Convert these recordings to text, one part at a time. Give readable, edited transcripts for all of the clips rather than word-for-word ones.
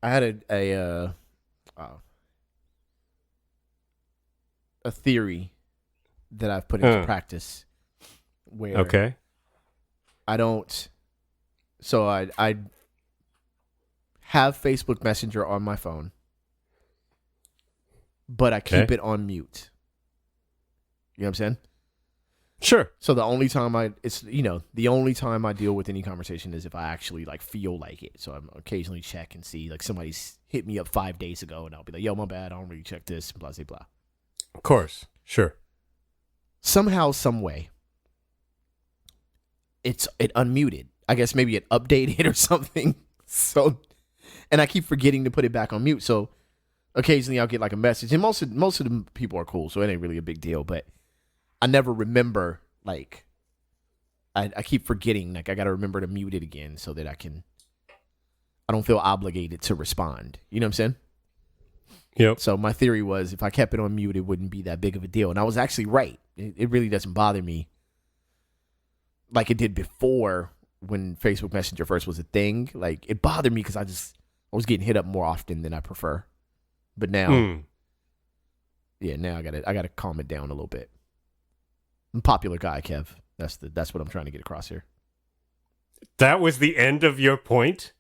I had a theory that I've put into practice where Okay. I don't. So I have Facebook Messenger on my phone, but I keep it on mute. You know what I'm saying? Sure. So the only time the only time I deal with any conversation is if I actually like feel like it. So I'm occasionally check and see like somebody's hit me up 5 days ago, and I'll be like, "Yo, my bad, I don't really check this." Blah blah blah. Of course. Sure. Somehow, some way, it unmuted. I guess maybe it updated or something. So, and I keep forgetting to put it back on mute. So occasionally I'll get like a message, and most of the people are cool, so it ain't really a big deal. But I never remember, like, I keep forgetting, like, I got to remember to mute it again so that I don't feel obligated to respond. You know what I'm saying? Yep. So my theory was if I kept it on mute, it wouldn't be that big of a deal. And I was actually right. It really doesn't bother me like it did before when Facebook Messenger first was a thing. Like, it bothered me because I was getting hit up more often than I prefer. But now, now I gotta calm it down a little bit. I'm a popular guy, Kev. That's what I'm trying to get across here. That was the end of your point?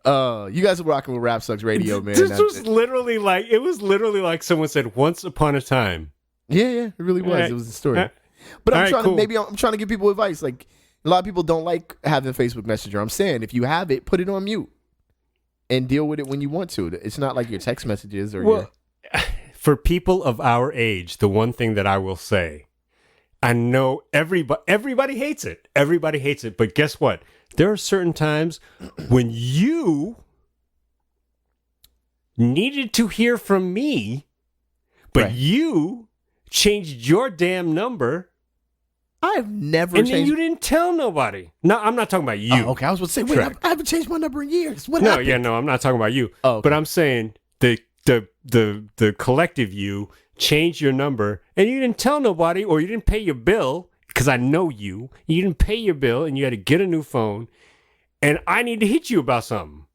You guys are rocking with Rap Sucks Radio, man. This was literally like someone said, "Once upon a time." Yeah, it really was. Right. It was a story. But I'm trying cool. I'm trying to give people advice. Like, a lot of people don't like having Facebook Messenger. I'm saying if you have it, put it on mute and deal with it when you want to. It's not like your text messages or for people of our age, the one thing that I will say, I know everybody hates it. Everybody hates it. But guess what? There are certain times when you needed to hear from me, but you changed your damn number. I've never and changed. then you didn't tell nobody. No, I'm not talking about you. Oh, okay, I was about to say, wait, I haven't changed my number in years. What happened? I'm not talking about you. Oh, okay. But I'm saying the collective you changed your number and you didn't tell nobody, or you didn't pay your bill, because I know you didn't pay your bill and you had to get a new phone, and I need to hit you about something.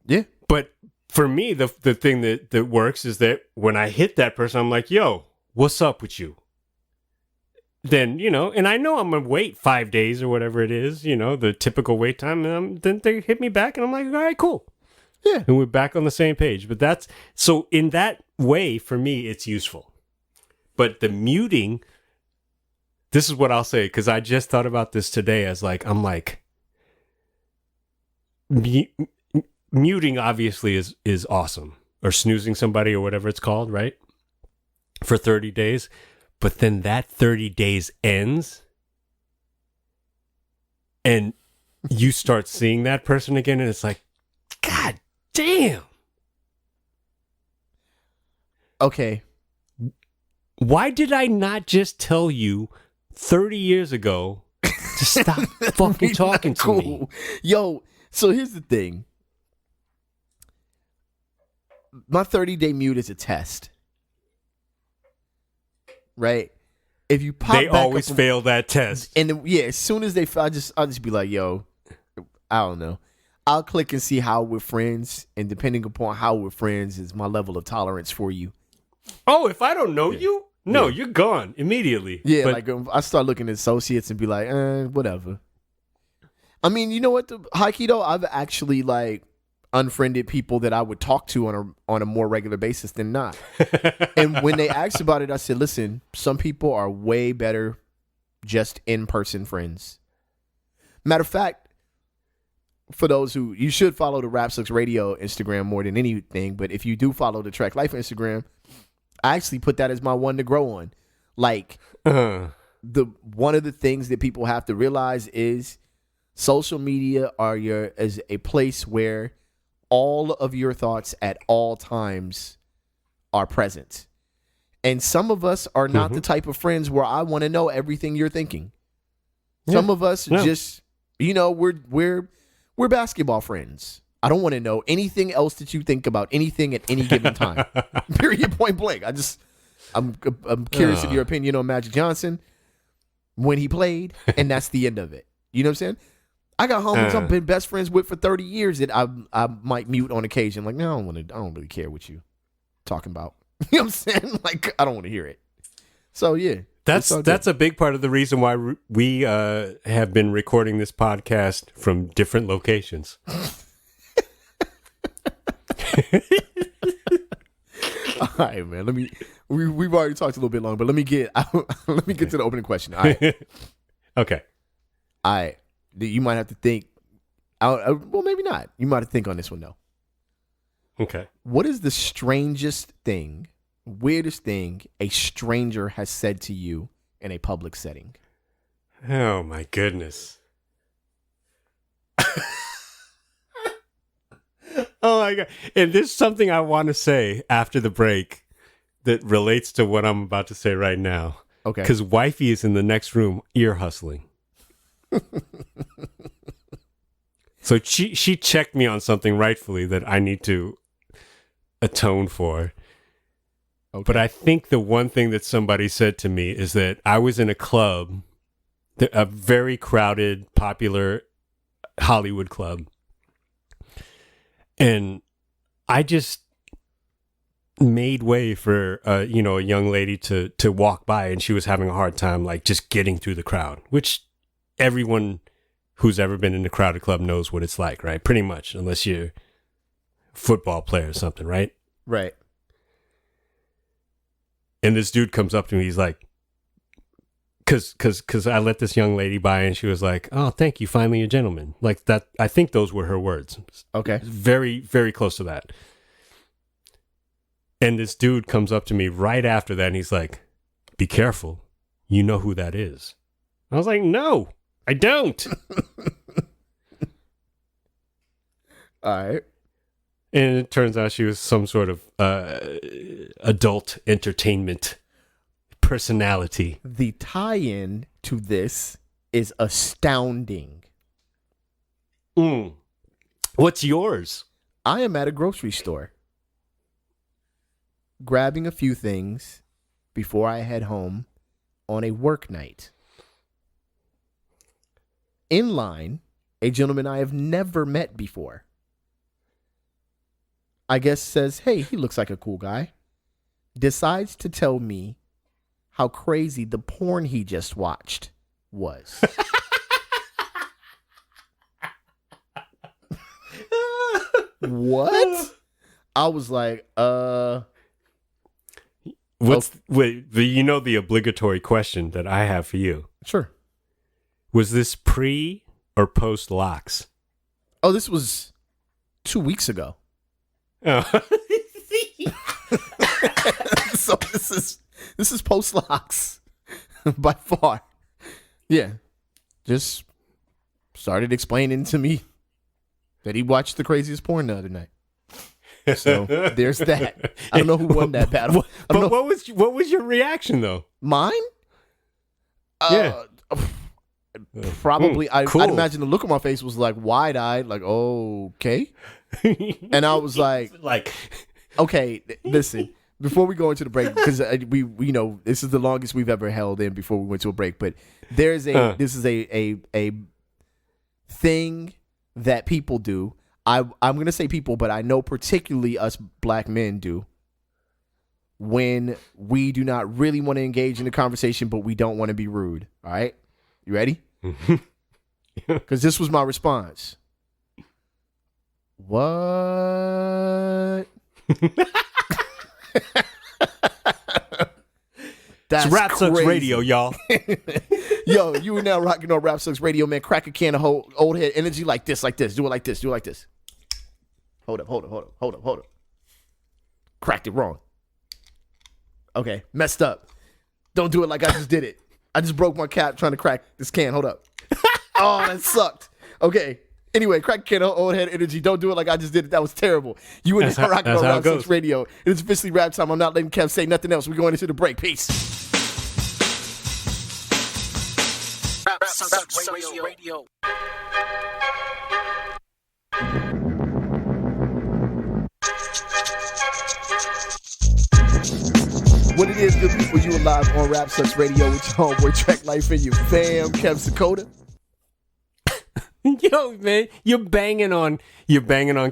Yeah. But for me, the thing that works is that when I hit that person, I'm like, "Yo, what's up with you?" Then, and I know I'm going to wait 5 days or whatever it is, the typical wait time. And then they hit me back and I'm like, all right, cool. Yeah. And we're back on the same page. But so in that way, for me, it's useful. But the muting, this is what I'll say, because I just thought about this today muting obviously is awesome, or snoozing somebody or whatever it's called, right? For 30 days. But then that 30 days ends and you start seeing that person again, and it's like, God damn. Okay. Why did I not just tell you 30 years ago to stop fucking talking to me? Yo, so here's the thing. My 30-day mute is a test. Right? If you pop they back always up fail that test. And as soon as I'll just be like, yo, I don't know. I'll click and see how we're friends, and depending upon how we're friends is my level of tolerance for you. Oh, if I don't know you? No, you're gone immediately. Yeah, like I start looking at associates and be like, whatever. I mean, you know what? High key though, I've actually like unfriended people that I would talk to on a more regular basis than not. And when they asked about it, I said, listen, some people are way better just in-person friends. Matter of fact, for those who, you should follow the Rap Sucks Radio Instagram more than anything, but if you do follow the Track Life Instagram, I actually put that as my one to grow on. Like, one of the things that people have to realize is social media is a place where all of your thoughts at all times are present. And some of us are not the type of friends where I want to know everything you're thinking. Some of us just, we're basketball friends. I don't want to know anything else that you think about anything at any given time. Period, point blank. I'm curious of your opinion on Magic Johnson when he played, and that's the end of it. You know what I'm saying? I got homies I've been best friends with for 30 years that I might mute on occasion. Like, no, I don't really care what you talking about. You know what I'm saying? Like, I don't want to hear it. So yeah, that's a big part of the reason why we have been recording this podcast from different locations. All right, man. We've already talked a little bit long, but let me get to the opening question. All right. Okay. All right. You might have to think. Well, maybe not. You might have to think on this one though. Okay. What is the strangest thing, weirdest thing a stranger has said to you in a public setting? Oh my goodness. Oh my God. And there's something I want to say after the break that relates to what I'm about to say right now. Okay. Because wifey is in the next room ear hustling. So she checked me on something rightfully that I need to atone for. Okay. But I think the one thing that somebody said to me is that I was in a club, a very crowded, popular Hollywood club. And I just made way for a young lady to walk by, and she was having a hard time like just getting through the crowd, which everyone who's ever been in a crowded club knows what it's like, right? Pretty much, unless you're a football player or something, right? Right. And this dude comes up to me, he's like, Cause I let this young lady by, and she was like, "Oh, thank you, finally a gentleman." Like that. I think those were her words. Okay. Very, very close to that. And this dude comes up to me right after that, and he's like, "Be careful. You know who that is." I was like, "No, I don't." All right. And it turns out she was some sort of adult entertainment personality. The tie-in to this is astounding. What's yours? I am at a grocery store grabbing a few things before I head home on a work night. In line, a gentleman I have never met before. I guess says, "Hey, he looks like a cool guy." Decides to tell me how crazy the porn he just watched was. What? I was like, wait, the obligatory question that I have for you. Sure. Was this pre or post locks? Oh, this was 2 weeks ago. Oh. So this is post locks by far. Yeah. Just started explaining to me that he watched the craziest porn the other night. So there's that. I don't know who won that battle. But what was your reaction though? Mine? Yeah. Probably. Cool. I'd imagine the look on my face was like wide-eyed, like, okay. And I was like, okay, listen. Before we go into the break, because we this is the longest we've ever held in before we went to a break. But this is a thing that people do. I'm gonna say people, but I know particularly us black men do when we do not really want to engage in the conversation, but we don't want to be rude. All right, you ready? Because this was my response. What? That's Rap Sucks Radio, y'all. Yo, you are now rocking on Rap Sucks Radio, man. Crack a can of old head energy like this. Do it like this. Hold up. Cracked it wrong. Okay, messed up. Don't do it like I just did it. I just broke my cap trying to crack this can. Hold up. Oh, that sucked. Okay. Anyway, crack a can of old head energy. Don't do it like I just did it. That was terrible. You are now rocking on Rap Sucks Radio. It is officially rap time. I'm not letting Kev say nothing else. We're going into the break. Peace. Rap Sucks Radio. What it is, good people, you are live on Rap Sucks Radio with your homeboy Track Life and your fam, Kev Sakota. Yo, man, you're banging on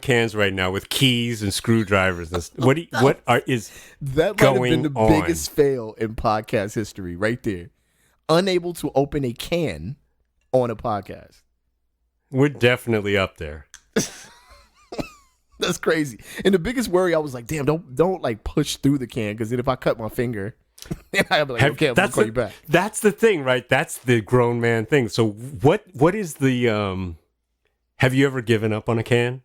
cans right now with keys and screwdrivers. And That might have been the biggest fail in podcast history, right there. Unable to open a can on a podcast. We're definitely up there. That's crazy. And the biggest worry, I was like, damn, don't like push through the can, because then if I cut my finger, I'll be like, okay, I'm gonna call you back. That's the thing, right? That's the grown man thing. So what is the have you ever given up on a can?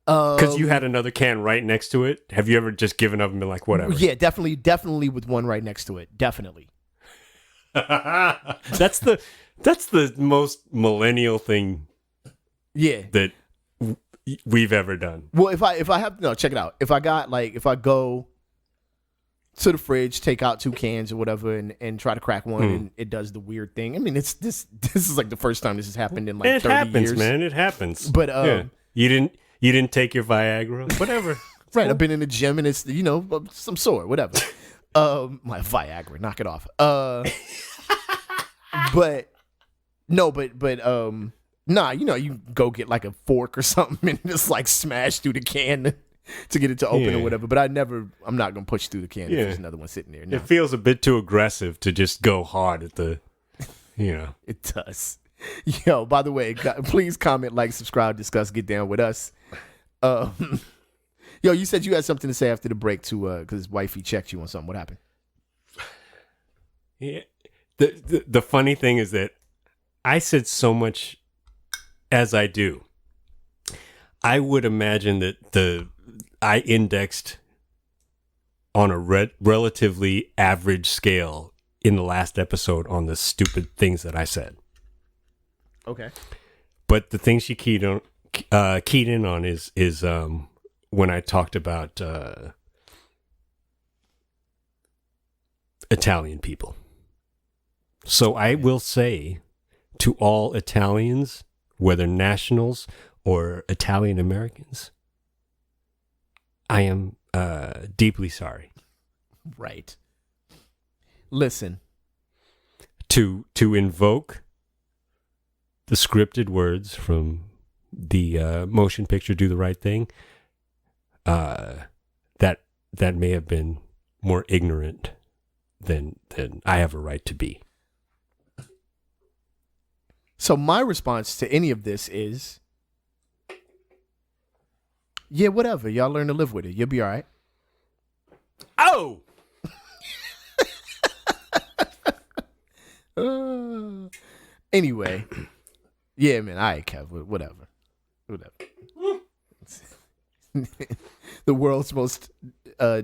Because you had another can right next to it. Have you ever just given up and been like, whatever? Yeah, definitely with one right next to it. Definitely. That's the most millennial thing. Yeah. That we've ever done. Well, if I have no, check it out. If I go to the fridge, take out 2 cans or whatever, and try to crack one, and it does the weird thing. I mean, this is like the first time this has happened in like 30 years. It happens, man. It happens. But yeah. You didn't take your Viagra, whatever. Right. I've been in the gym and it's some sort, whatever. My Viagra, knock it off. But nah, you go get like a fork or something and just like smash through the can to get it to open or whatever. But I'm not gonna push through the can if there's another one sitting there. No. It feels a bit too aggressive to just go hard at the, It does. Yo, by the way, please comment, like, subscribe, discuss, get down with us. Yo, you said you had something to say after the break too, because wifey checked you on something. What happened? Yeah. The funny thing is that I said so much as I do. I would imagine that I indexed on a relatively average scale in the last episode on the stupid things that I said. Okay. But the thing she keyed in on is when I talked about Italian people. So I will say to all Italians, whether nationals or Italian Americans, I am deeply sorry. Right. Listen. To invoke the scripted words from the motion picture Do the Right Thing, that may have been more ignorant than I have a right to be. So my response to any of this is, yeah, whatever. Y'all learn to live with it. You'll be all right. Oh! Anyway. Yeah, man. All right, Kev. Whatever. The world's most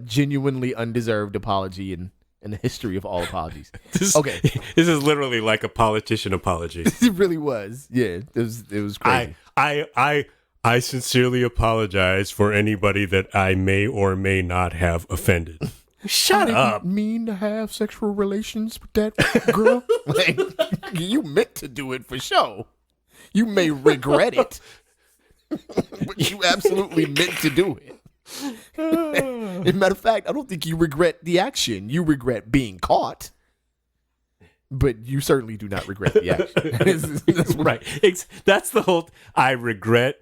genuinely undeserved apology in the history of all apologies. Okay. This is literally like a politician apology. It really was. Yeah, it was crazy. I sincerely apologize for anybody that I may or may not have offended. Shut up. Didn't mean to have sexual relations with that girl. Like, you meant to do it for sure. You may regret it, but you absolutely meant to do it. As a matter of fact, I don't think you regret the action. You regret being caught, but you certainly do not regret the action. That's right. That's the whole. I regret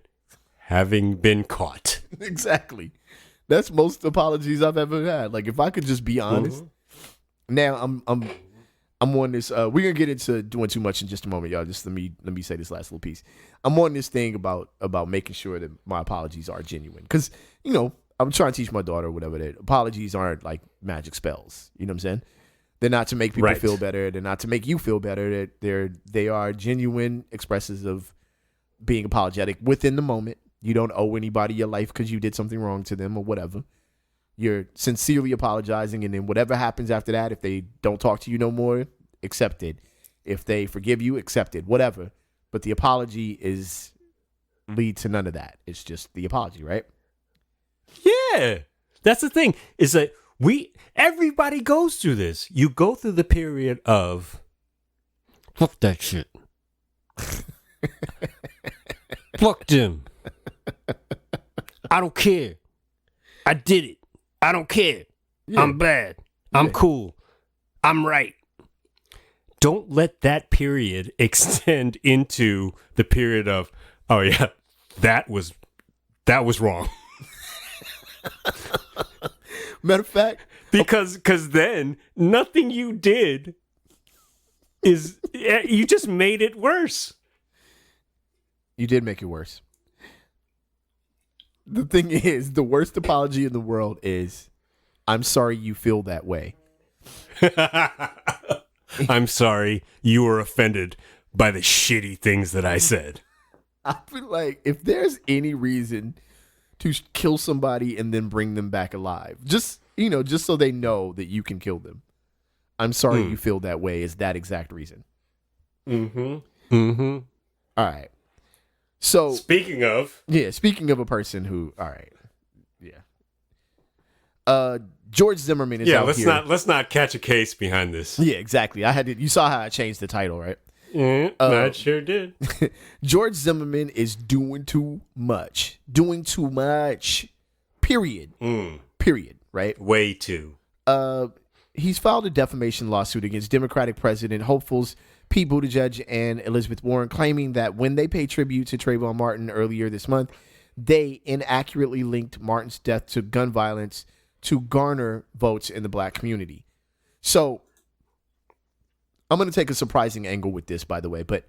having been caught. Exactly. That's most apologies I've ever had. Like, if I could just be honest. Now I'm on this. We're gonna get into doing too much in just a moment, y'all. Just let me say this last little piece. I'm on this thing about making sure that my apologies are genuine, because I'm trying to teach my daughter whatever that apologies aren't like magic spells. You know what I'm saying? They're not to make people feel better. They're not to make you feel better. They are genuine expressions of being apologetic within the moment. You don't owe anybody your life because you did something wrong to them or whatever. You're sincerely apologizing, and then whatever happens after that, if they don't talk to you no more, accept it. If they forgive you, accept it. Whatever. But the apology lead to none of that. It's just the apology, right? Yeah. That's the thing, is that everybody goes through this. You go through the period of fuck that shit. Fuck them. I don't care. I did it. I don't care. Yeah. I'm bad. I'm cool. I'm right. don't let that period extend into the period of, oh yeah, that was wrong. Matter of fact, Because then nothing you did is, you just made it worse. you did make it worse. The thing is, the worst apology in the world is, I'm sorry you feel that way. I'm sorry you were offended by the shitty things that I said. I feel like if there's any reason to kill somebody and then bring them back alive, just so they know that you can kill them. I'm sorry you feel that way is that exact reason. Mm-hmm. All right. So Speaking of a person who, all right. Yeah. George Zimmerman is out here. let's not catch a case behind this. Yeah, exactly. You saw how I changed the title, right? I sure did. George Zimmerman is doing too much. Doing too much. Period. Period. Right? Way too. He's filed a defamation lawsuit against Democratic President hopefuls Pete Buttigieg and Elizabeth Warren, claiming that when they paid tribute to Trayvon Martin earlier this month, they inaccurately linked Martin's death to gun violence to garner votes in the black community. So I'm going to take a surprising angle with this, by the way, but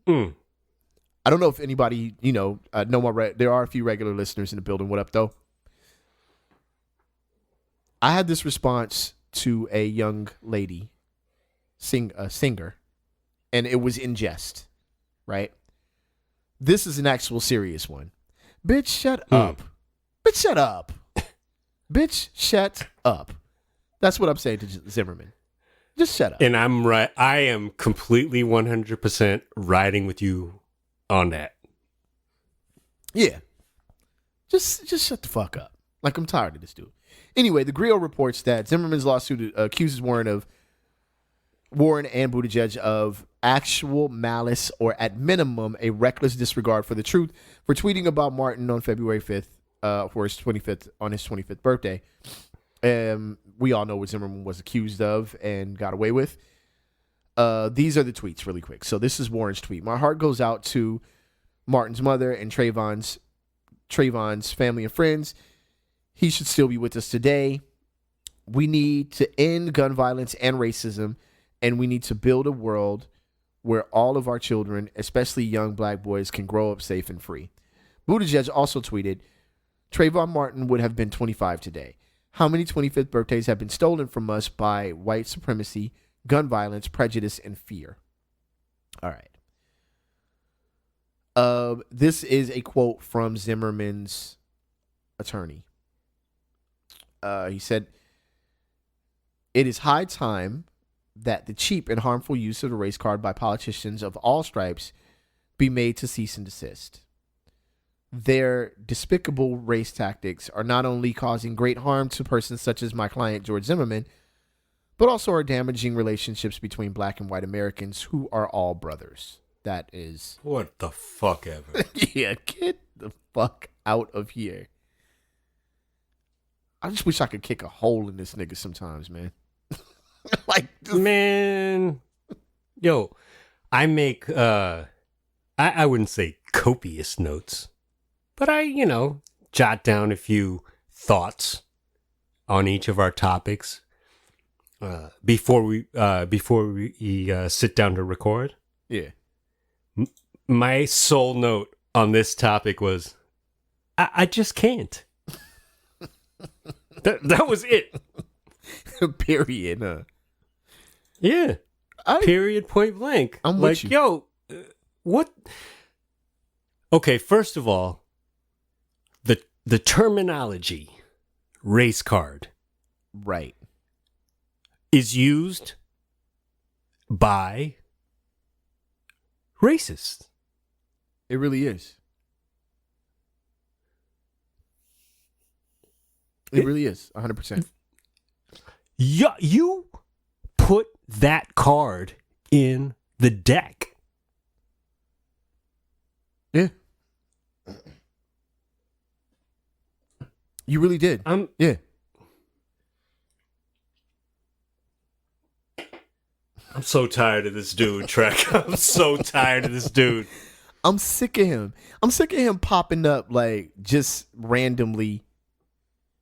I don't know if anybody, know there are a few regular listeners in the building. What up, though? I had this response to a young lady, singer, and it was in jest, right? This is an actual serious one. Bitch, shut up. Bitch, shut up. Bitch, shut up. That's what I'm saying to Zimmerman. Just shut up. And I'm right. I am completely 100% riding with you on that. Yeah. Just shut the fuck up. Like, I'm tired of this dude. Anyway, the Griot reports that Zimmerman's lawsuit accuses Warren and Buttigieg of actual malice or, at minimum, a reckless disregard for the truth for tweeting about Martin on February 5th for his 25th birthday. We all know what Zimmerman was accused of and got away with. These are the tweets really quick. So this is Warren's tweet. My heart goes out to Martin's mother and Trayvon's family and friends. He should still be with us today. We need to end gun violence and racism, and we need to build a world where all of our children, especially young black boys, can grow up safe and free. Buttigieg also tweeted, Trayvon Martin would have been 25 today. How many 25th birthdays have been stolen from us by white supremacy, gun violence, prejudice, and fear? All right. This is a quote from Zimmerman's attorney. He said, it is high time that the cheap and harmful use of the race card by politicians of all stripes be made to cease and desist. Their despicable race tactics are not only causing great harm to persons such as my client, George Zimmerman, but also are damaging relationships between black and white Americans who are all brothers. That is... What the fuck ever. Yeah, get the fuck out of here. I just wish I could kick a hole in this nigga sometimes, man. Man. Yo, I make, I wouldn't say copious notes, but I, jot down a few thoughts on each of our topics before we sit down to record. Yeah. My sole note on this topic was, I just can't. That was it. Period. Huh? Yeah. Period. Point blank. I'm like, with you. Yo, what? Okay, first of all, the terminology race card, right, is used by racists. It really is. It really is, 100%. Yeah, you put that card in the deck. Yeah. You really did. Yeah. I'm so tired of this dude, Trek. I'm so tired of this dude. I'm sick of him. I'm sick of him popping up like just randomly.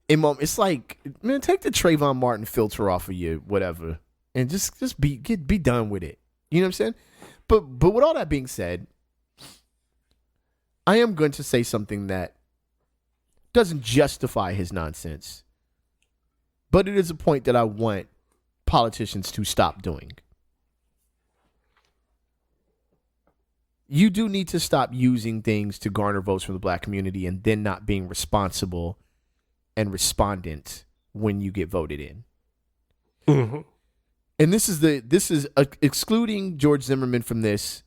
It's like, man, take the Trayvon Martin filter off of you, whatever, and just be done with it. You know what I'm saying? But with all that being said, I am going to say something that doesn't justify his nonsense, but it is a point that I want politicians to stop doing. You do need to stop using things to garner votes from the black community and then not being responsible and respondent when you get voted in. Mm-hmm. And this is excluding George Zimmerman from this,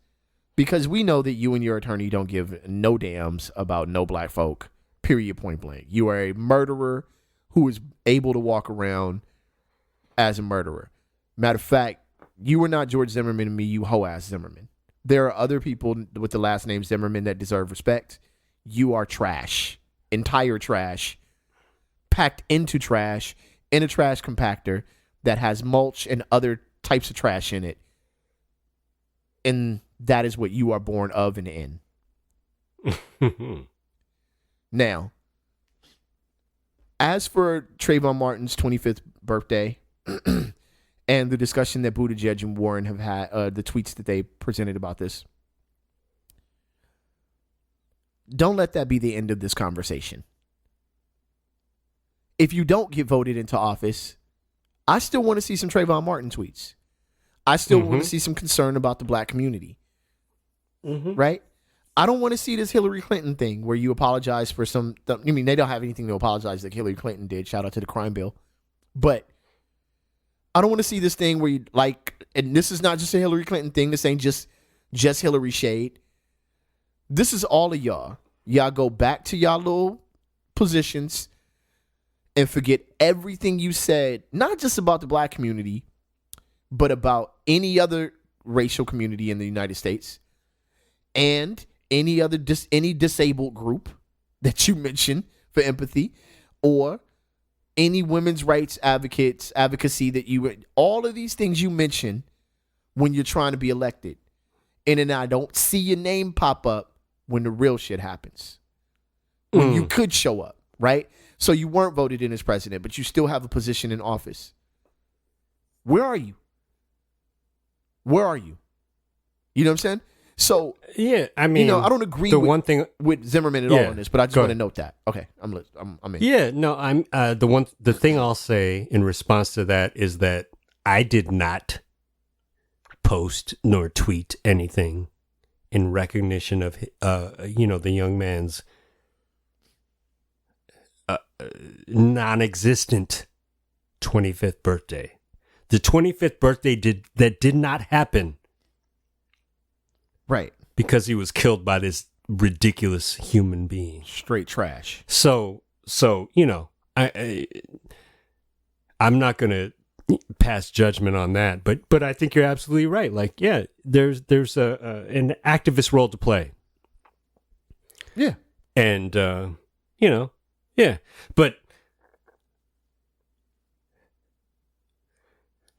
because we know that you and your attorney don't give no dams about no black folk, period, point blank. You are a murderer who is able to walk around as a murderer. Matter of fact, you are not George Zimmerman and me, you hoe-ass Zimmerman. There are other people with the last name Zimmerman that deserve respect. You are trash. Entire trash. Packed into trash in a trash compactor that has mulch and other types of trash in it. And that is what you are born of and in. Now, as for Trayvon Martin's 25th birthday and the discussion that Buttigieg and Warren have had, the tweets that they presented about this, don't let that be the end of this conversation. If you don't get voted into office, I still want to see some Trayvon Martin tweets. I still want to see some concern about the black community. Right? I don't want to see this Hillary Clinton thing where you apologize for some. I mean, they don't have anything to apologize like Hillary Clinton did. Shout out to the crime bill. But I don't want to see this thing where you like, and this is not just a Hillary Clinton thing. This ain't just Hillary shade. This is all of y'all. Y'all go back to y'all little positions and forget everything you said, not just about the black community, but about any other racial community in the United States and any other any disabled group that you mentioned for empathy, or any women's rights advocacy that you would, all of these things you mention when you're trying to be elected. And then I don't see your name pop up when the real shit happens. When you could show up, right? So you weren't voted in as president, but you still have a position in office. Where are you? Where are you? You know what I'm saying? So yeah, I mean, I don't agree with Zimmerman at all on this, but I just want to note that. Okay, I'm in. Yeah, no, I'm the thing I'll say in response to that is that I did not post nor tweet anything in recognition of the young man's non-existent 25th birthday. The 25th birthday did not happen. Right. Because he was killed by this ridiculous human being. Straight trash. So I'm not going to pass judgment on that, but I think you're absolutely right. Like, yeah, there's an activist role to play. Yeah. And yeah. But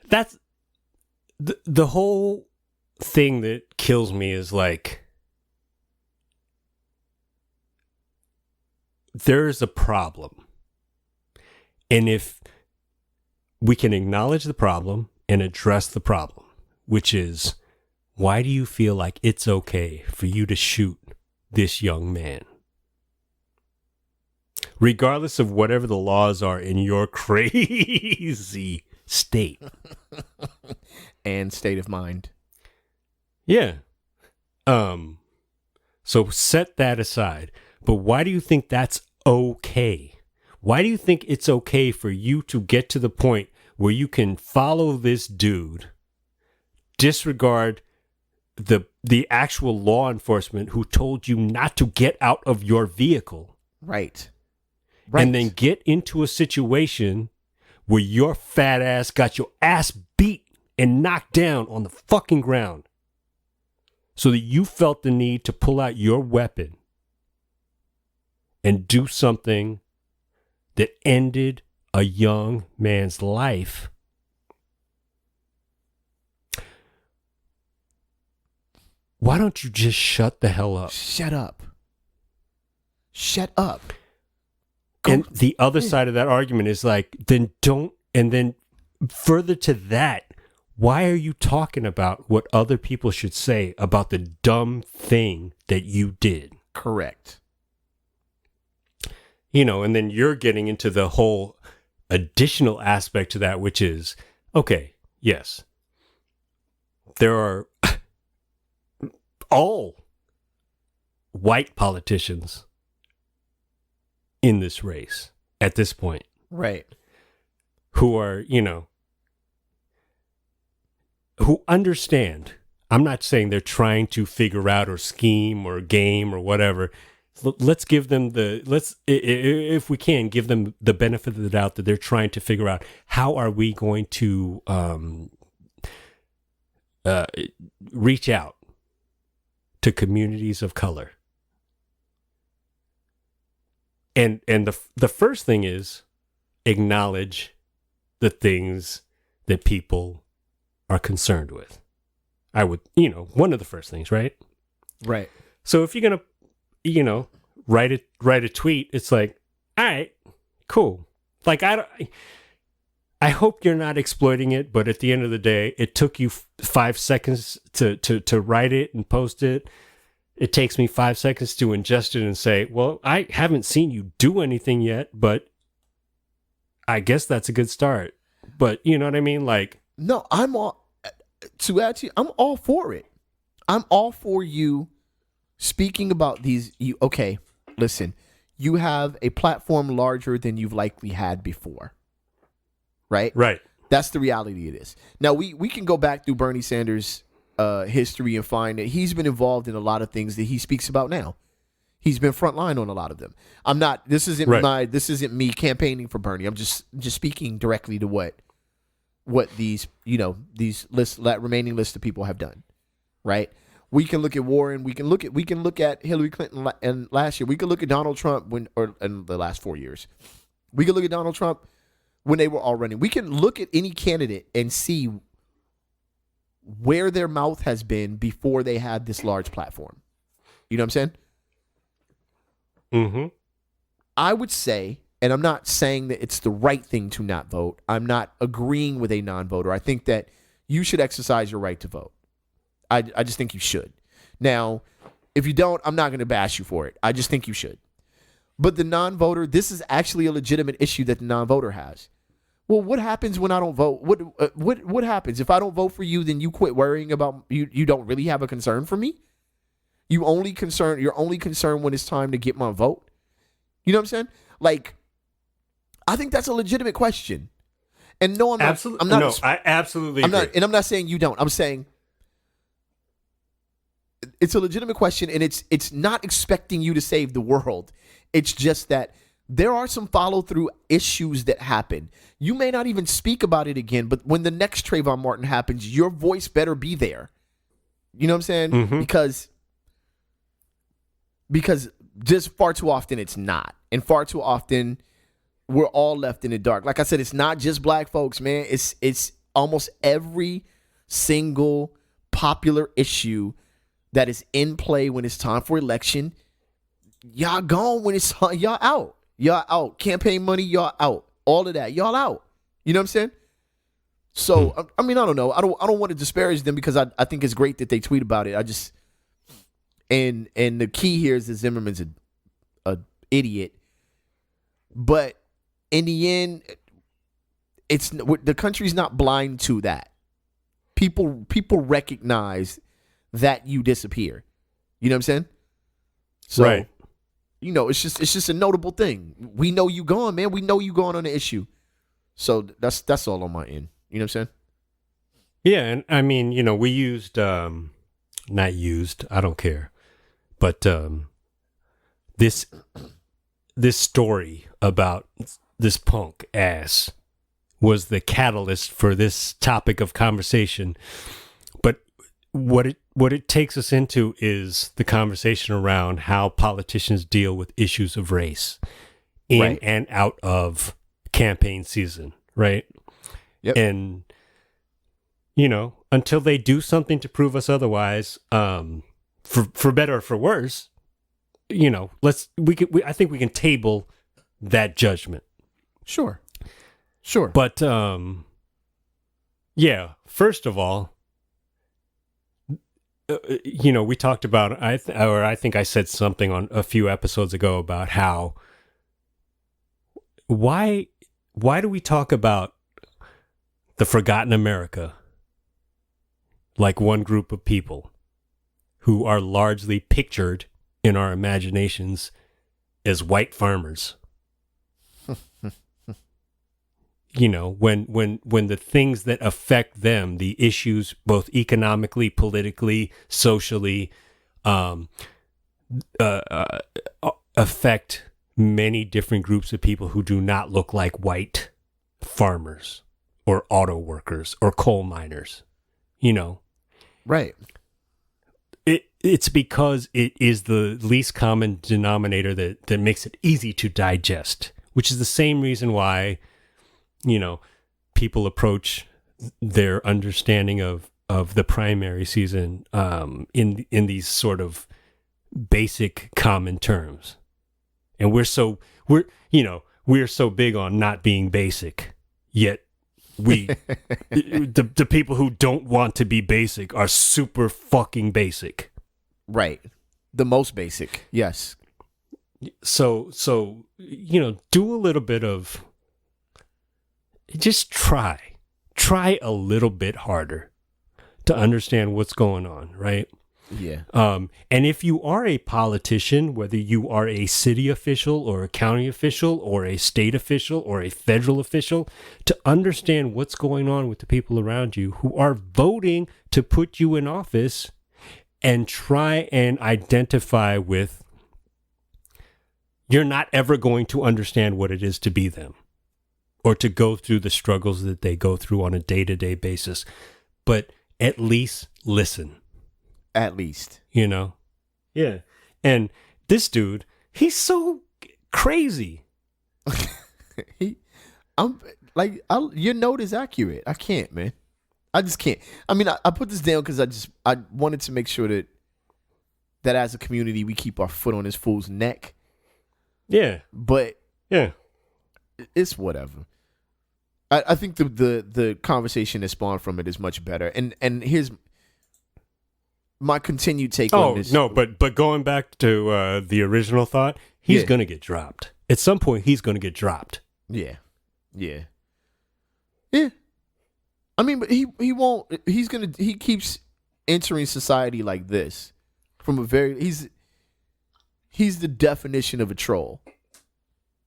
that's the whole thing that kills me is like, there's a problem. And if we can acknowledge the problem and address the problem, which is, why do you feel like it's okay for you to shoot this young man? Regardless of whatever the laws are in your crazy state. And state of mind. Yeah. So set that aside. But why do you think that's okay? Why do you think it's okay for you to get to the point where you can follow this dude, disregard the actual law enforcement who told you not to get out of your vehicle? Right. And then get into a situation where your fat ass got your ass beat and knocked down on the fucking ground so that you felt the need to pull out your weapon and do something that ended a young man's life. why don't you just shut the hell up? Shut up. Shut up. And the other side of that argument is like, then don't, and then further to that, why are you talking about what other people should say about the dumb thing that you did? Correct. You know, and then you're getting into the whole additional aspect to that, which is, okay, yes, there are all white politicians in this race at this point. Right. Who are, you know, who understand. I'm not saying they're trying to figure out or scheme or game or whatever. Let's give them if we can, give them the benefit of the doubt that they're trying to figure out how are we going to reach out to communities of color. And the first thing is acknowledge the things that people are concerned with. I would, you know, one of the first things, right? Right. So if you're going to, you know, write a tweet, it's like, all right, cool. Like, I hope you're not exploiting it, but at the end of the day, it took you 5 seconds to write it and post it. It takes me 5 seconds to ingest it and say, well, I haven't seen you do anything yet, but I guess that's a good start. But you know what I mean? Like, no, I'm all I'm all for it. I'm all for you speaking about these. Okay, listen, you have a platform larger than you've likely had before. Right? Right. That's the reality of this. Now, we can go back through Bernie Sanders' history and find that he's been involved in a lot of things that he speaks about now. He's been frontline on a lot of them. This isn't me campaigning for Bernie. I'm just speaking directly to what these remaining list of people have done. Right? We can look at Warren. We can look at Hillary Clinton and last year. We can look at Donald Trump in the last 4 years. We can look at Donald Trump when they were all running. We can look at any candidate and see where their mouth has been before they had this large platform. You know what I'm saying? Mm-hmm. I would say, and I'm not saying that it's the right thing to not vote. I'm not agreeing with a non-voter. I think that you should exercise your right to vote. I just think you should. Now, if you don't, I'm not going to bash you for it. I just think you should. But the non-voter, this is actually a legitimate issue that the non-voter has. Well, what happens when I don't vote? What happens if I don't vote for you? Then you quit worrying about you. You don't really have a concern for me. You're only concerned when it's time to get my vote. You know what I'm saying? Like, I think that's a legitimate question. And no, I'm not. Absolutely. No, I absolutely agree. I'm not saying you don't. I'm saying it's a legitimate question, and it's not expecting you to save the world. It's just that there are some follow-through issues that happen. You may not even speak about it again, but when the next Trayvon Martin happens, your voice better be there. You know what I'm saying? Mm-hmm. Because just far too often it's not. And far too often we're all left in the dark. Like I said, it's not just black folks, man. It's almost every single popular issue that is in play when it's time for election. Y'all gone when it's y'all out. Y'all out. Campaign money, y'all out. All of that, y'all out. You know what I'm saying? So, I mean, I don't know. I don't want to disparage them because I think it's great that they tweet about it. I just and the key here is that Zimmerman's a idiot. But in the end, the country's not blind to that. People recognize that you disappear. You know what I'm saying? So, right. You know, it's just a notable thing. We know you gone, man. We know you gone on the issue. So that's all on my end. You know what I'm saying? Yeah, and I mean, you know, we used not used, I don't care. But this story about this punk ass was the catalyst for this topic of conversation. But what it takes us into is the conversation around how politicians deal with issues of race in and out of campaign season, right? Yep. And, you know, until they do something to prove us otherwise, for better or for worse, I think we can table that judgment. Sure. But yeah, first of all, we talked about I think I said something on a few episodes ago about how why do we talk about the forgotten America like one group of people who are largely pictured in our imaginations as white farmers? When the things that affect them, the issues both economically, politically, socially, affect many different groups of people who do not look like white farmers or auto workers or coal miners, Right. It's because it is the least common denominator that makes it easy to digest, which is the same reason why people approach their understanding of the primary season in these sort of basic common terms. And we're so big on not being basic, yet the people who don't want to be basic are super fucking basic. Right. The most basic. Yes. So do a little bit of just try a little bit harder to understand what's going on, right? Yeah. And if you are a politician, whether you are a city official or a county official or a state official or a federal official, to understand what's going on with the people around you who are voting to put you in office, and try and identify with, you're not ever going to understand what it is to be them, or to go through the struggles that they go through on a day-to-day basis. But at least listen. At least. Yeah. And this dude, he's so crazy. Your note is accurate. I can't, man. I just can't. I mean, I put this down because I wanted to make sure that as a community we keep our foot on this fool's neck. Yeah. But yeah, it's whatever. I think the conversation that spawned from it is much better. And here's my continued take on this. No, but going back to the original thought, he's gonna get dropped. At some point he's gonna get dropped. Yeah. I mean, but he won't. He keeps entering society like this from a very. He's the definition of a troll.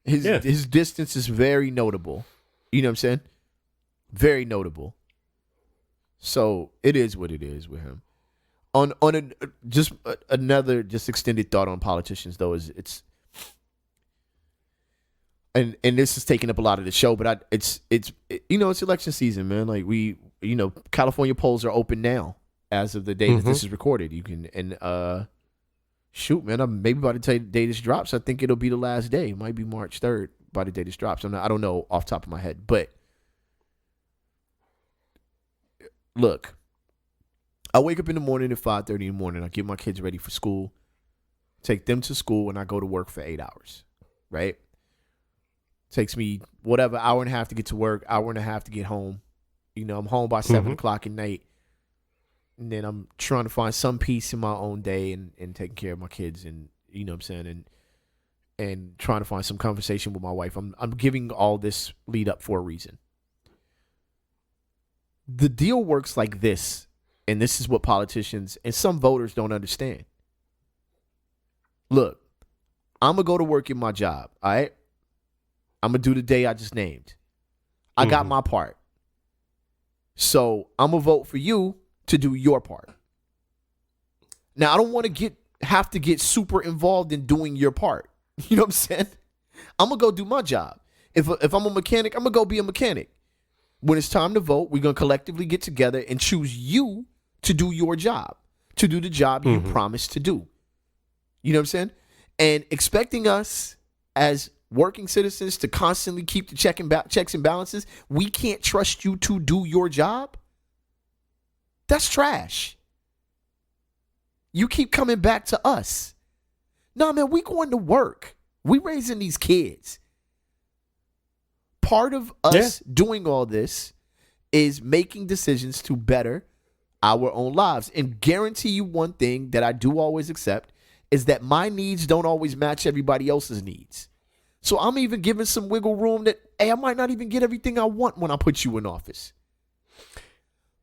His distance is very notable. You know what I'm saying? Very notable. So it is what it is with him. Another extended thought on politicians though is it's. And this is taking up a lot of the show, but it's election season, man. Like California polls are open now as of the day that this is recorded. You can shoot, man. Maybe by the day this drops, I think it'll be the last day. It might be March 3rd by the day this drops. I don't know off the top of my head, but look, I wake up in the morning at 5:30 in the morning. I get my kids ready for school, take them to school, and I go to work for 8 hours. Right. Takes me whatever, hour and a half to get to work, hour and a half to get home. I'm home by 7 o'clock at night. And then I'm trying to find some peace in my own day and taking care of my kids and you know what I'm saying, and trying to find some conversation with my wife. I'm giving all this lead up for a reason. The deal works like this, and this is what politicians and some voters don't understand. Look, I'm going to go to work in my job, all right? I'm going to do the day I just named. I got my part. So I'm going to vote for you to do your part. Now, I don't want to have to get super involved in doing your part. You know what I'm saying? I'm going to go do my job. If I'm a mechanic, I'm going to go be a mechanic. When it's time to vote, we're going to collectively get together and choose you to do your job, to do the job you promised to do. You know what I'm saying? And expecting us as working citizens to constantly keep the checks and balances, we can't trust you to do your job. That's trash. You keep coming back to us. Nah, man, we going to work. We raising these kids. Part of us doing all this is making decisions to better our own lives. And guarantee you one thing that I do always accept is that my needs don't always match everybody else's needs. So I'm even giving some wiggle room that, hey, I might not even get everything I want when I put you in office.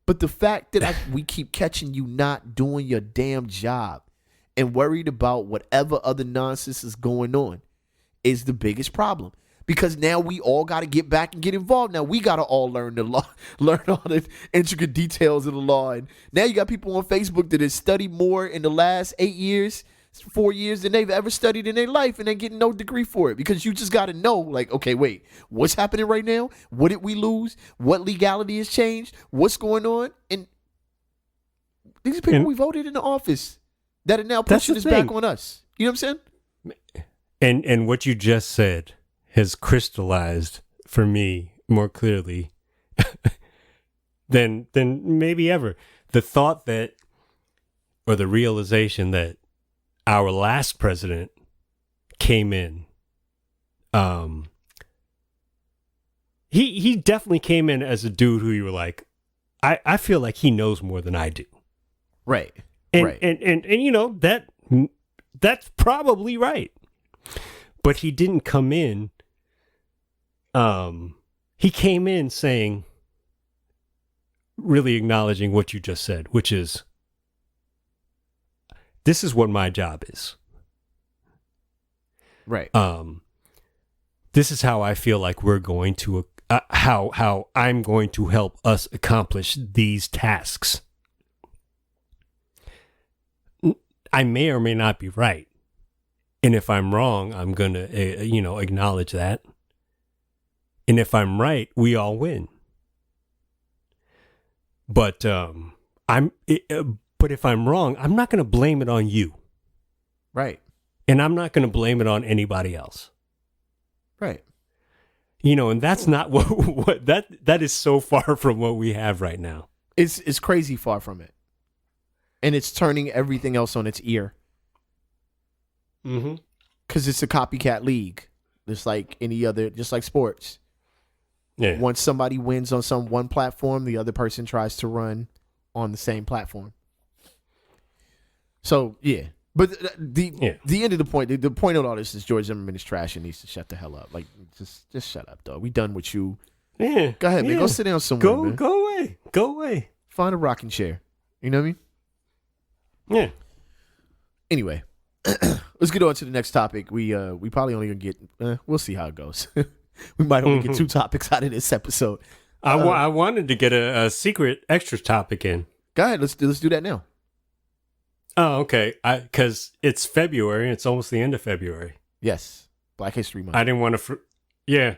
But the fact that we keep catching you not doing your damn job and worried about whatever other nonsense is going on is the biggest problem. Because now we all got to get back and get involved. Now we got to all learn the law, learn all the intricate details of the law. And now you got people on Facebook that have studied more in the last 4 years than they've ever studied in their life, and they're getting no degree for it. Because you just got to know, like, okay, wait, what's happening right now? What did we lose? What legality has changed? What's going on? And these people we voted into office that are now pushing this back on us. You know what I'm saying? And what you just said has crystallized for me more clearly than maybe ever. The thought that, or the realization that our last president came in, he definitely came in as a dude who you were like, I feel like he knows more than I do. Right. And you know, that's probably right. But he didn't come in. He came in saying, really acknowledging what you just said, which is, this is what my job is. Right. This is how I feel like we're going to, how I'm going to help us accomplish these tasks. I may or may not be right. And if I'm wrong, I'm going to, acknowledge that. And if I'm right, we all win. But but if I'm wrong, I'm not going to blame it on you. Right. And I'm not going to blame it on anybody else. Right. And that's not what that is so far from what we have right now. It's crazy far from it. And it's turning everything else on its ear. Mm-hmm. Because it's a copycat league. Just like any other, just like sports. Yeah. Once somebody wins on one platform, the other person tries to run on the same platform. So, yeah. But the end of the point, the point of all this is George Zimmerman is trash and needs to shut the hell up. Like, just shut up, dog. We done with you. Yeah. Go ahead, man. Go sit down somewhere, man. Go away. Find a rocking chair. You know what I mean? Yeah. Anyway, let's get on to the next topic. We probably only gonna get. We'll see how it goes. We might only get 2 topics out of this episode. I wanted to get a secret extra topic in. Go ahead. Let's do that now. Oh, okay. Because it's February. It's almost the end of February. Yes, Black History Month. I didn't want to. Yeah.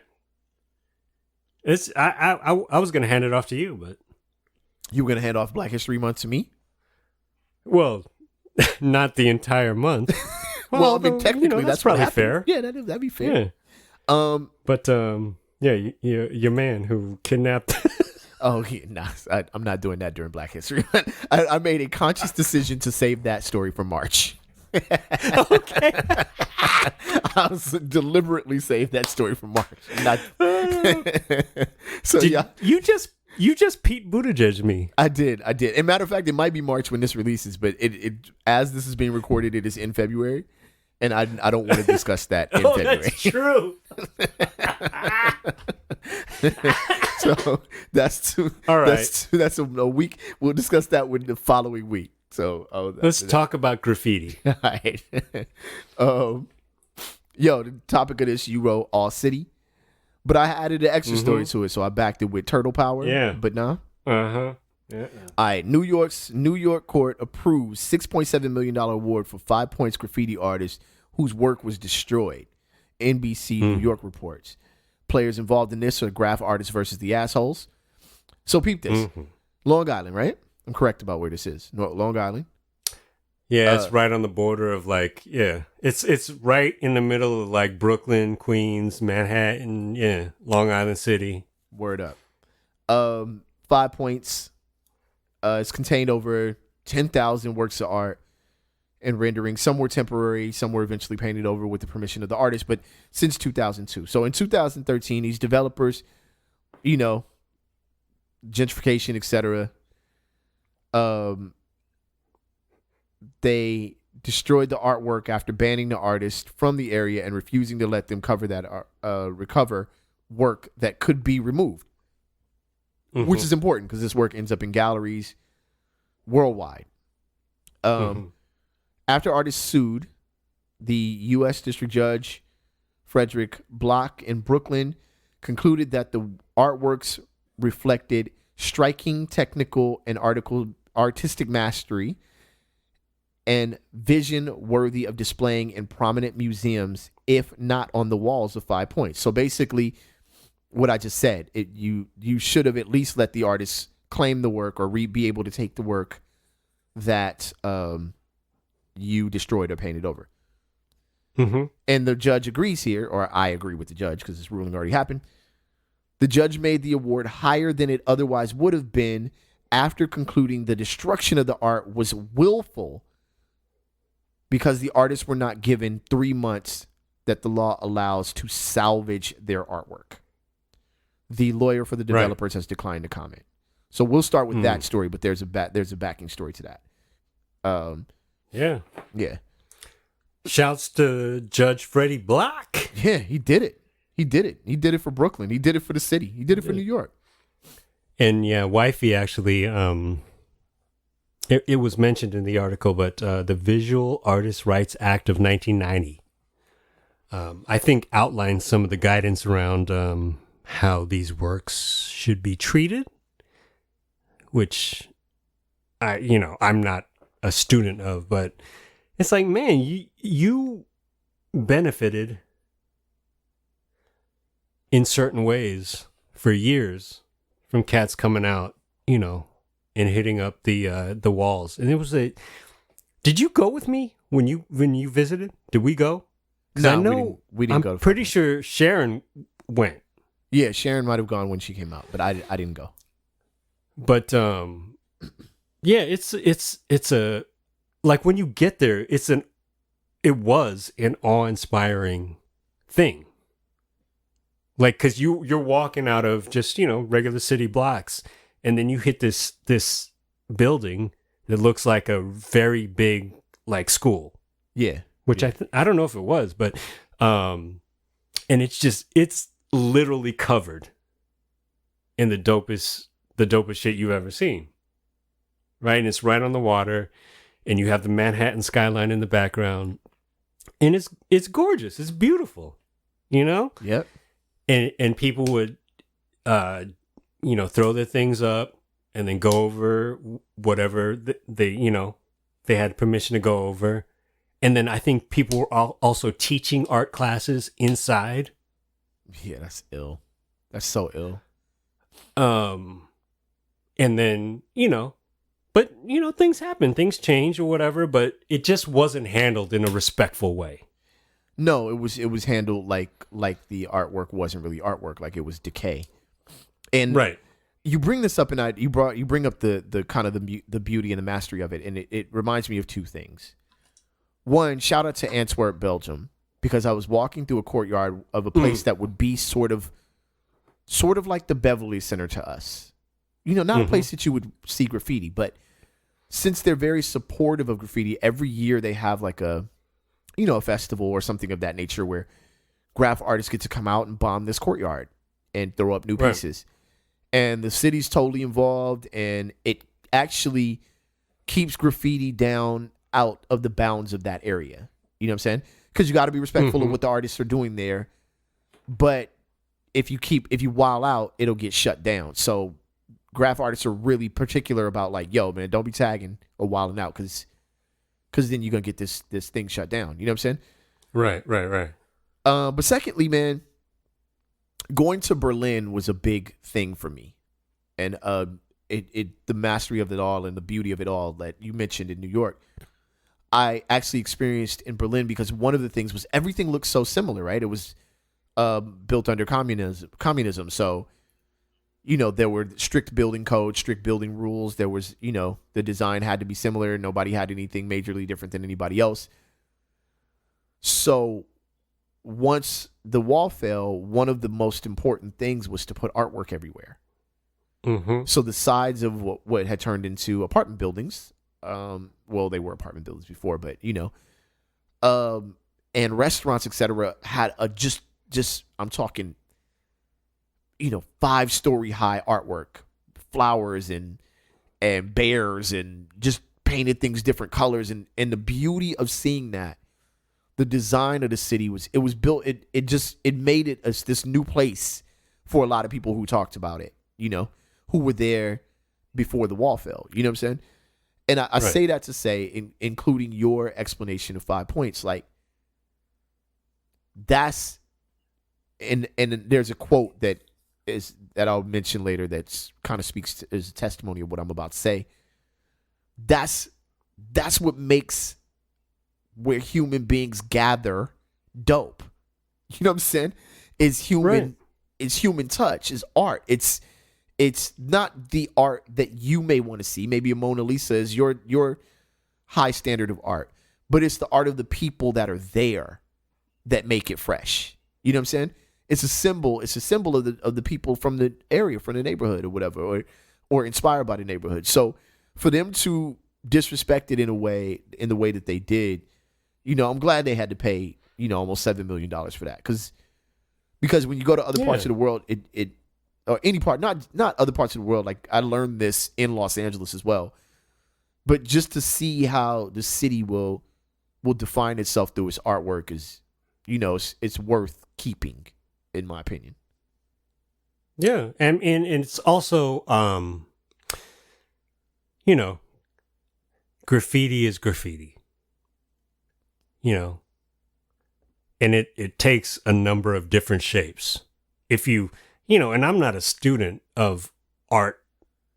It's I was gonna hand it off to you, but you were gonna hand off Black History Month to me. Well, not the entire month. Well, I mean, technically, that's probably fair. Yeah, that'd be fair. Yeah. But your man who kidnapped. Oh, nah, I'm not doing that during Black History Month. I made a conscious decision to save that story for March. Okay. I was deliberately saved that story for March. So You just Pete Buttigieg me. I did. And matter of fact, it might be March when this releases, but it as this is being recorded, it is in February, and I don't want to discuss that in February. That's true. So that's all right. That's a week. We'll discuss that with the following week. So let's talk about graffiti. All right. The topic of this, you wrote All City. But I added an extra story to it, so I backed it with Turtle Power. Yeah. But nah. Uh-huh. Yeah. All right. New York court approves $6.7 million award for 5 Points graffiti artist whose work was destroyed. NBC New York reports. Players involved in this are Graph Artists versus the Assholes. So peep this. Long Island, right? I'm correct about where this is. Long Island. Yeah, it's right on the border of it's right in the middle of like Brooklyn, Queens, Manhattan, Long Island City. Word up. 5 Points. It's contained over 10,000 works of art. and rendering. Some were temporary, some were eventually painted over with the permission of the artist, but since 2002. So in 2013, these developers, gentrification, etc., they destroyed the artwork after banning the artist from the area and refusing to let them recover work that could be removed, which is important because this work ends up in galleries worldwide. After artists sued, the U.S. District Judge Frederick Block in Brooklyn concluded that the artworks reflected striking technical and artistic mastery and vision worthy of displaying in prominent museums, if not on the walls of 5 Points. So basically, what I just said, you should have at least let the artists claim the work or be able to take the work that you destroyed or painted over. And the judge agrees here, or I agree with the judge because this ruling already happened. The judge made the award higher than it otherwise would have been after concluding the destruction of the art was willful because the artists were not given 3 months that the law allows to salvage their artwork. The lawyer for the developers has declined to comment. So we'll start with that story, but there's a backing story to that. Yeah. Shouts to Judge Freddie Block. Yeah, he did it. He did it for Brooklyn. He did it for the city. He did it for New York. And yeah, wifey actually, it was mentioned in the article, but the Visual Artists' Rights Act of 1990, I think outlines some of the guidance around how these works should be treated, which I'm not a student of, but it's like, man, you benefited in certain ways for years from cats coming out, and hitting up the walls. And it was did you go with me when you visited? Did we go? No, I know we didn't go. I'm pretty sure Sharon went. Yeah, Sharon might have gone when she came out, but I didn't go. But yeah, it's a, like, when you get there, it was an awe-inspiring thing. Like, because you're walking out of just, regular city blocks, and then you hit this building that looks like a very big, like, school. Yeah. Which I don't know if it was, but and it's literally covered in the dopest shit you've ever seen. Right? And it's right on the water, and you have the Manhattan skyline in the background. And it's gorgeous. It's beautiful. Yep. And people would throw their things up and then go over whatever they had permission to go over. And then I think people were also teaching art classes inside. Yeah, that's ill. That's so ill. And then, but things happen, things change or whatever, but it just wasn't handled in a respectful way. No, it was handled like the artwork wasn't really artwork, like it was decay. And right. You bring this up, and you bring up the kind of the beauty and the mastery of it, and it reminds me of two things. One, shout out to Antwerp, Belgium, because I was walking through a courtyard of a place that would be sort of like the Beverly Center to us. Not a place that you would see graffiti, but since they're very supportive of graffiti, every year they have like a festival or something of that nature where graphic artists get to come out and bomb this courtyard and throw up new pieces. And the city's totally involved, and it actually keeps graffiti down out of the bounds of that area. You know what I'm saying? Because you got to be respectful of what the artists are doing there. But if you wild out, it'll get shut down. So graphic artists are really particular about, like, yo, man, don't be tagging or wilding out because then you're going to get this thing shut down. You know what I'm saying? Right. But secondly, man, going to Berlin was a big thing for me. And the mastery of it all and the beauty of it all that you mentioned in New York, I actually experienced in Berlin because one of the things was everything looked so similar, right? It was built under communism. So there were strict building codes, strict building rules. There was, the design had to be similar. Nobody had anything majorly different than anybody else. So once the wall fell, one of the most important things was to put artwork everywhere. Mm-hmm. So the sides of what had turned into apartment buildings, well, they were apartment buildings before, but, and restaurants, etc., had a just I'm talking, 5-story high artwork, flowers and bears and just painted things different colors. And the beauty of seeing that, the design of the city was built. It made it this new place for a lot of people who talked about it, who were there before the wall fell. You know what I'm saying? And I Right. say that to say, including your explanation of 5 points, like that's, and there's a quote that I'll mention later that's kind of speaks to, is a testimony of what I'm about to say. That's what makes where human beings gather dope. You know what I'm saying? Is human, Right. It's human touch, is art. It's not the art that you may want to see. Maybe a Mona Lisa is your high standard of art, but it's the art of the people that are there that make it fresh. You know what I'm saying? It's a symbol. It's a symbol of the people from the area, from the neighborhood or whatever, or inspired by the neighborhood. So for them to disrespect it in the way that they did, I'm glad they had to pay, almost $7 million for that. Because when you go to other parts of the world, it or any part, not other parts of the world. Like I learned this in Los Angeles as well, but just to see how the city will define itself through its artwork is, it's worth keeping, in my opinion. Yeah, and it's also, graffiti is graffiti, and it takes a number of different shapes. If you, and I'm not a student of art,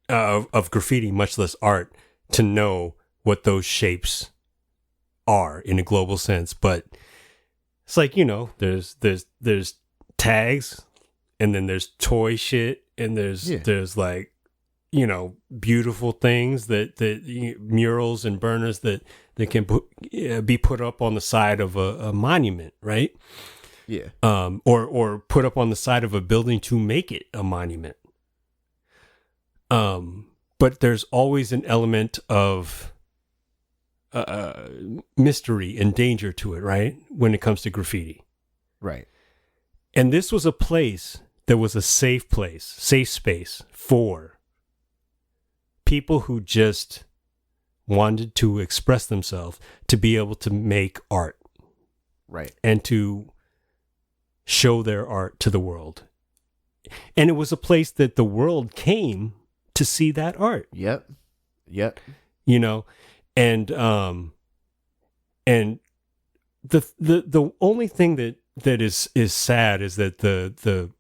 of graffiti, much less art, to know what those shapes are in a global sense, but it's like, there's tags, and then there's toy shit, and there's like, beautiful things that murals and burners that can be put up on the side of a monument, right? Yeah. Or put up on the side of a building to make it a monument. But there's always an element of mystery and danger to it, right? When it comes to graffiti. Right. And this was a place that was a safe space for people who just wanted to express themselves, to be able to make art. Right. And to show their art to the world. And it was a place that the world came to see that art. Yep. And the only thing that is sad is that the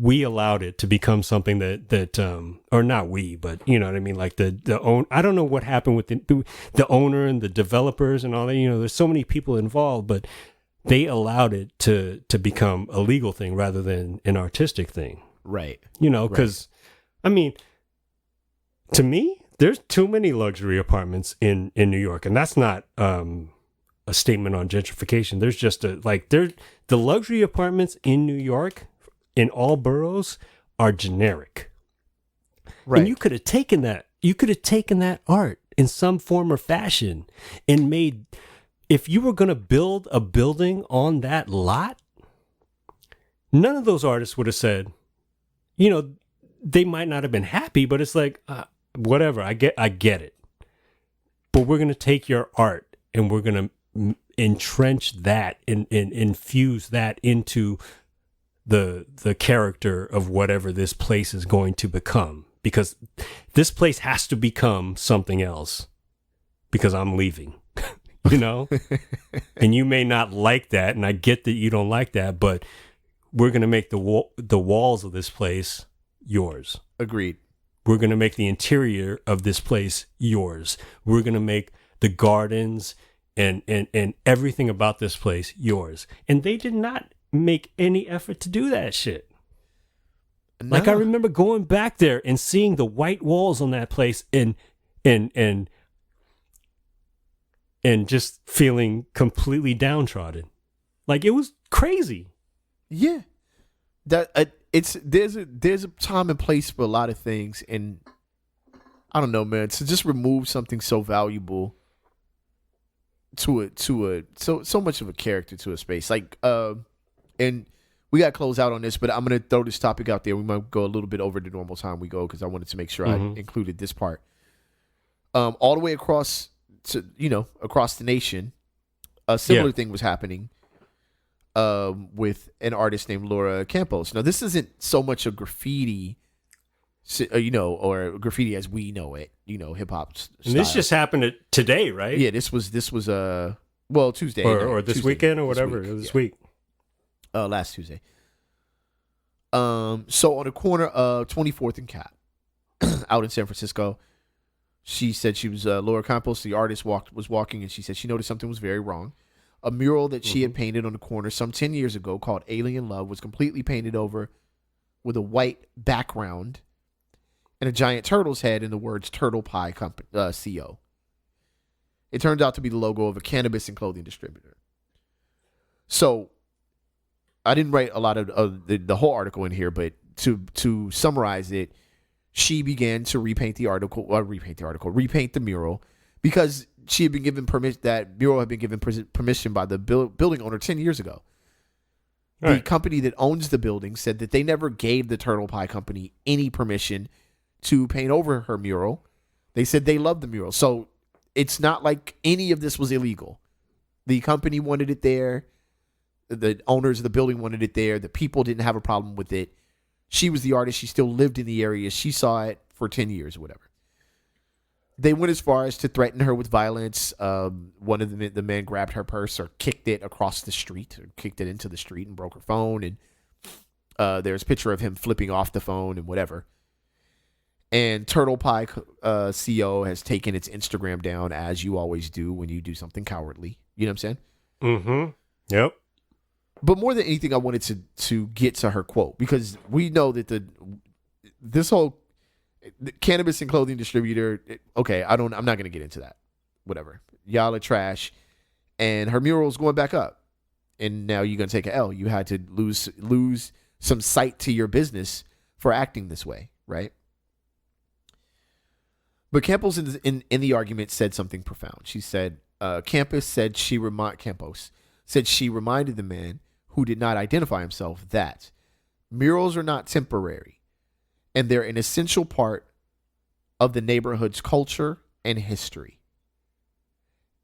we allowed it to become something that or not we, but you know what I mean, like the own, I don't know what happened with the owner and the developers and all that, there's so many people involved, but they allowed it to become a legal thing rather than an artistic thing. Right. Because I mean, to me, there's too many luxury apartments in New York, and that's not a statement on gentrification. There's just the luxury apartments in New York, in all boroughs, are generic. Right. And you could have taken that. You could have taken that art in some form or fashion and made. If you were going to build a building on that lot, none of those artists would have said, they might not have been happy, but it's like, whatever, I get it. But we're going to take your art and we're going to entrench that and infuse that into the character of whatever this place is going to become. Because this place has to become something else because I'm leaving, and you may not like that. And I get that you don't like that, but we're going to make the walls of this place yours. Agreed. We're going to make the interior of this place yours. We're going to make the gardens and everything about this place yours. And they did not make any effort to do that shit. Like I No. remember going back there and seeing the white walls on that place and just feeling completely downtrodden. Like it was crazy. Yeah, that there's a time and place for a lot of things, and I don't know, man. To just remove something so valuable to so much of a character to a space, like and we got to close out on this, but I'm gonna throw this topic out there. We might go a little bit over the normal time we go because I wanted to make sure I included this part. All the way across across the nation, a similar thing was happening. With an artist named Laura Campos. Now, this isn't so much a graffiti, or graffiti as we know it, hip hop. And this just happened today, right? Yeah, this was Tuesday or this Tuesday, weekend or whatever. This week. Last Tuesday. So on the corner of 24th and Cat, out in San Francisco, she said she was Laura Campos. The artist was walking, and she said she noticed something was very wrong. A mural that she had painted on the corner some 10 years ago called Alien Love was completely painted over with a white background and a giant turtle's head and the words Turtle Pie CO. It turned out to be the logo of a cannabis and clothing distributor. So I didn't write a lot of the whole article in here, but to summarize it, she began to repaint the mural because she had been given permission. That mural had been given permission by the building owner 10 years ago. Right. The company that owns the building said that they never gave the Turtle Pie Company any permission to paint over her mural. They said they loved the mural. So it's not like any of this was illegal. The company wanted it there. The owners of the building wanted it there. The people didn't have a problem with it. She was the artist. She still lived in the area. She saw it for 10 years or whatever. They went as far as to threaten her with violence. One of the men grabbed her purse or kicked it across the street, or kicked it into the street and broke her phone. And there's a picture of him flipping off the phone and whatever. And Turtle Pie CO has taken its Instagram down, as you always do when you do something cowardly. You know what I'm saying? Mm-hmm. Yep. But more than anything, I wanted to get to her quote, because we know that this whole cannabis and clothing distributor. Okay, I'm not going to get into that. Whatever. Y'all are trash. And her mural's going back up. And now you're going to take an L. You had to lose some sight to your business for acting this way, right? But Campos in the argument said something profound. She said, Campos said she reminded the man who did not identify himself that murals are not temporary, and they're an essential part of the neighborhood's culture and history.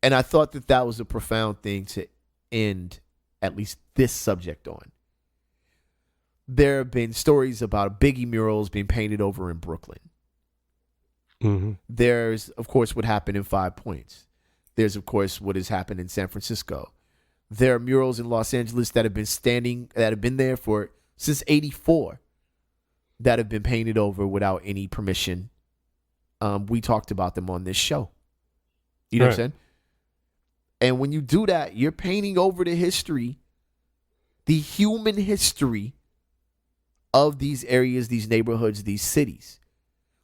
And I thought that was a profound thing to end at least this subject on. There have been stories about Biggie murals being painted over in Brooklyn. Mm-hmm. There's, of course, what happened in 5 Points. There's, of course, what has happened in San Francisco. There are murals in Los Angeles that have been there since '84, that have been painted over without any permission. We talked about them on this show. You know what I'm saying? And when you do that, you're painting over the history, the human history of these areas, these neighborhoods, these cities.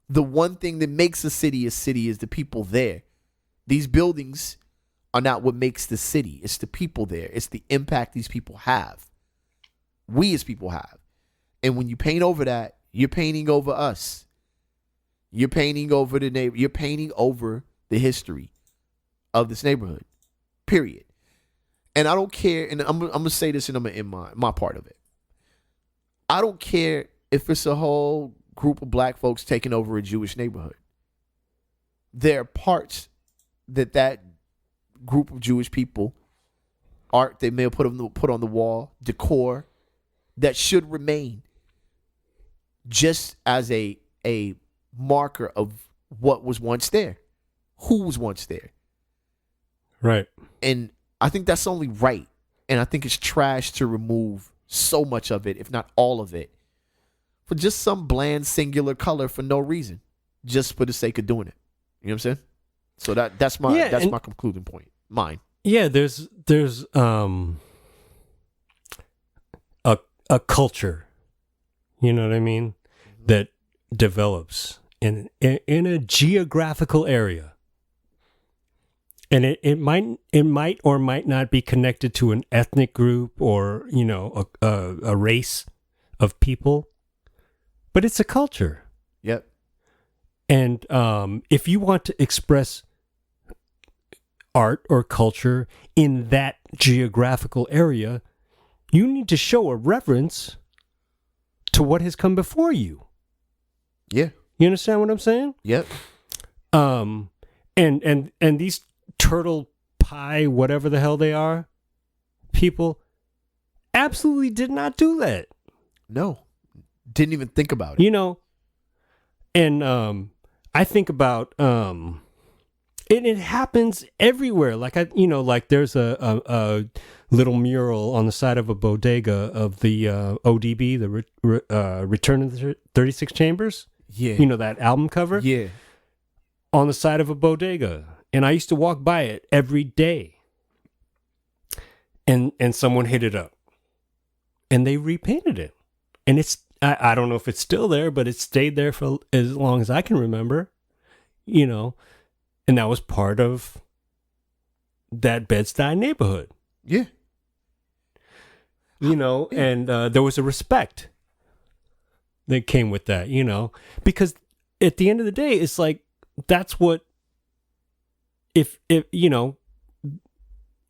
The one thing that makes a city is the people there. These buildings are not what makes the city. It's the people there. It's the impact these people have. We as people have. And when you paint over that, you're painting over us. You're painting over the neighbor. You're painting over the history of this neighborhood. Period. And I don't care. And I'm gonna say this, and I'm gonna end my part of it. I don't care if it's a whole group of black folks taking over a Jewish neighborhood. There are parts that group of Jewish people, art they may have put on the wall, decor, that should remain just as a marker of what was once there, who was once there. Right. And I think that's only right. And I think it's trash to remove so much of it, if not all of it, for just some bland singular color for no reason, just for the sake of doing it. You know what I'm saying? So that's my concluding point. Mine. Yeah, there's a culture, you know what I mean, that develops in a geographical area. And it might or might not be connected to an ethnic group or, you know, a race of people, but it's a culture. Yep. And if you want to express art or culture in that geographical area, you need to show a reverence to what has come before you. Yeah. You understand what I'm saying? Yep. And these turtle pie, whatever the hell they are, people absolutely did not do that. No. Didn't even think about it. You know, and I think about it happens everywhere. Like like there's a little mural on the side of a bodega of the ODB, the Return of the 36 Chambers. Yeah. You know, that album cover? Yeah. On the side of a bodega. And I used to walk by it every day. And someone hit it up. And they repainted it. And it's, I don't know if it's still there, but it stayed there for as long as I can remember. You know, and that was part of that Bed-Stuy neighborhood. Yeah. You know, and there was a respect that came with that, you know, because at the end of the day, it's like, that's what, if you know,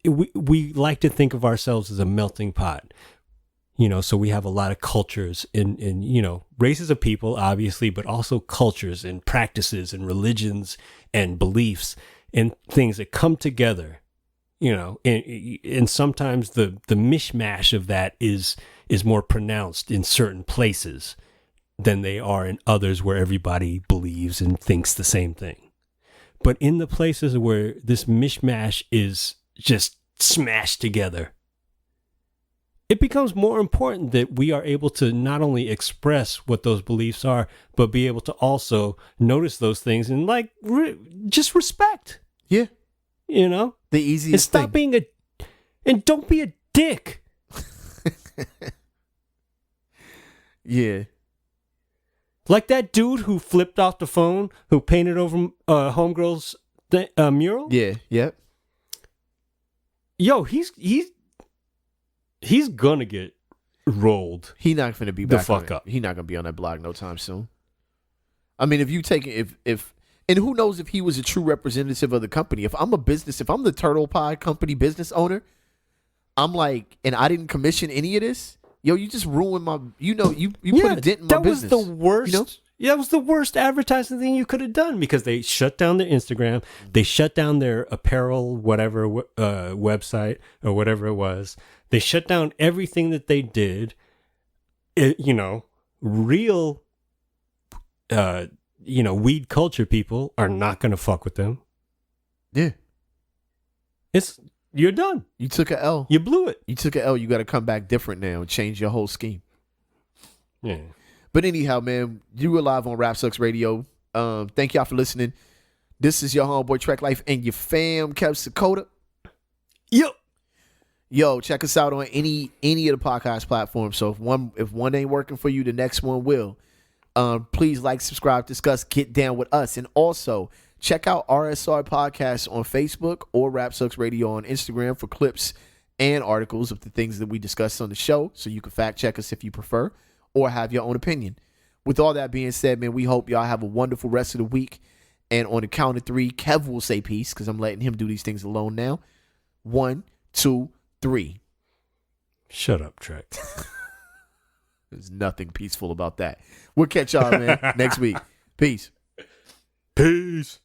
we like to think of ourselves as a melting pot, you know, so we have a lot of cultures in, you know, races of people, obviously, but also cultures and practices and religions and beliefs and things that come together, you know, and sometimes the mishmash of that is more pronounced in certain places than they are in others where everybody believes and thinks the same thing. But in the places where this mishmash is just smashed together, it becomes more important that we are able to not only express what those beliefs are, but be able to also notice those things and like just respect. Yeah. You know? The easiest and stop thing. being and don't be a dick. Yeah. Like that dude who flipped off the phone, who painted over Homegirl's mural. Yeah. Yep. Yo, he's gonna get rolled. He not gonna be The back fuck on up. He not gonna be on that blog no time soon. I mean, if you take it, if and who knows if he was a true representative of the company. If I'm the Turtle Pie Company business owner, I'm like, and I didn't commission any of this. Yo, you just ruined my. You know, you put a dent in my business. That was the worst. You know? Yeah, that was the worst advertising thing you could have done because they shut down their Instagram, they shut down their apparel, whatever website or whatever it was. They shut down everything that they did. You know, real, weed culture people are not going to fuck with them. Yeah. You're done. You took a L. You blew it. You took a L. You got to come back different now and change your whole scheme. Yeah. But anyhow, man, you were live on Rap Sucks Radio. Thank y'all for listening. This is your homeboy Trek Life and your fam, Kev Sakota. Yo, check us out on any of the podcast platforms. So if one ain't working for you, the next one will. Please like, subscribe, discuss, get down with us. And also, check out RSR Podcast on Facebook or Rap Sucks Radio on Instagram for clips and articles of the things that we discuss on the show. So you can fact check us if you prefer or have your own opinion. With all that being said, man, we hope y'all have a wonderful rest of the week. And on the count of three, Kev will say peace because I'm letting him do these things alone now. 1, 2, 3. Shut up, Trek. There's nothing peaceful about that. We'll catch y'all, man, next week. Peace. Peace.